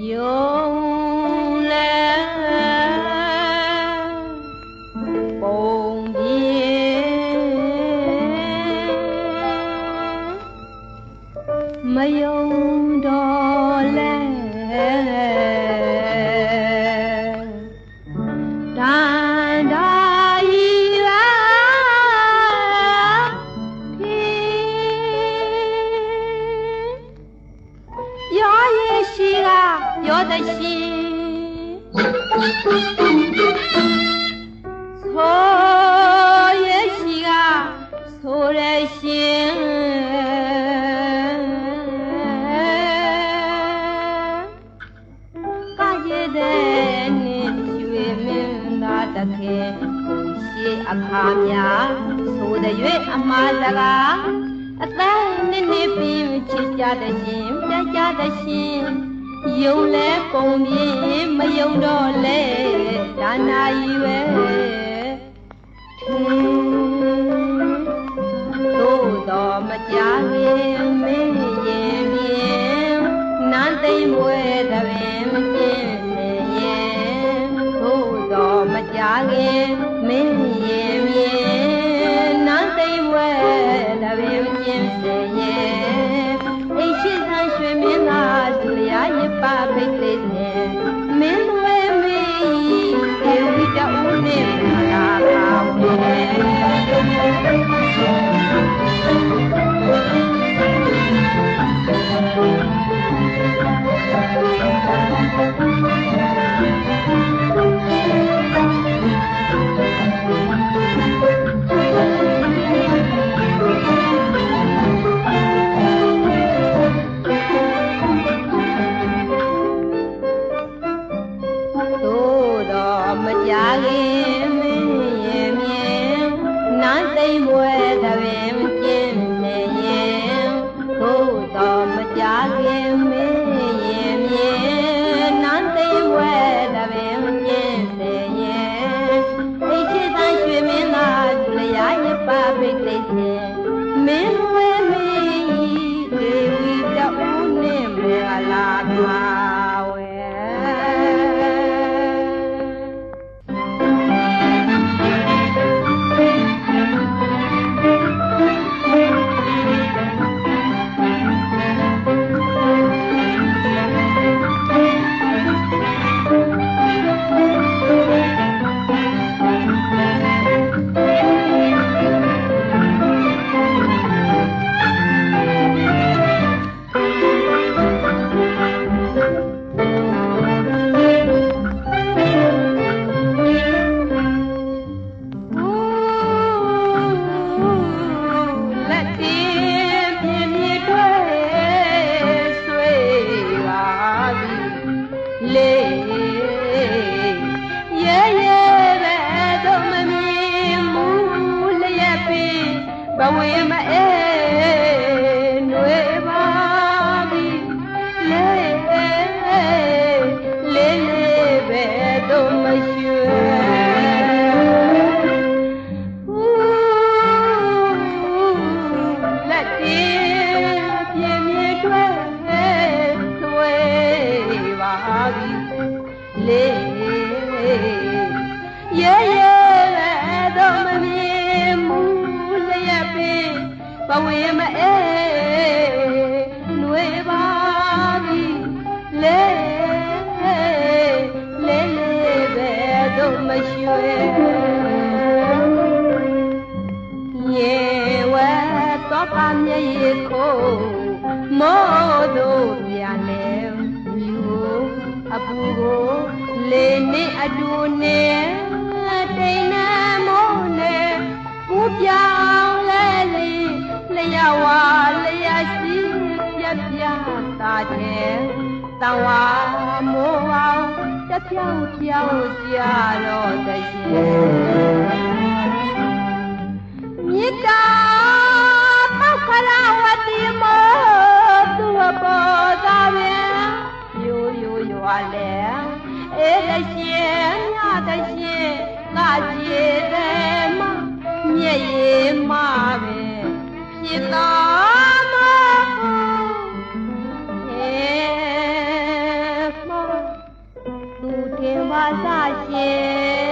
用来风边没有到来，但他一远听，要也是啊，要的心，错也是啊，错的心。တခင်ကိုရှိအခါများဆိုတဲ့၍အမှားစကားအသက်နှစ်နှစ်ပြီးချစ်ကြတဲ့ရှင်ပြကြတဲ့ရှင်ယုံလဲပုံပြင်းမယုံတော့လဲဒါနာကြီးပဲသို့တော်မကြခင်မင်းရင်မြင်နန်းသိမ့်မွဲတဲ့ပင်မကျင်းနေရင်သို့တော်မကြခင်မင်းရင်မြင်နန်းသိမ့်မွဲတဲ့ပင်မကျင်းနေရင်အိမ်ရှိဆန်းရွှေမင်းသားသူရရပါဖိတ်သိနေမင်းမွဲမင်းဒေဝီတူနဲ့လာပါဝဲမ ဘာသာရှင်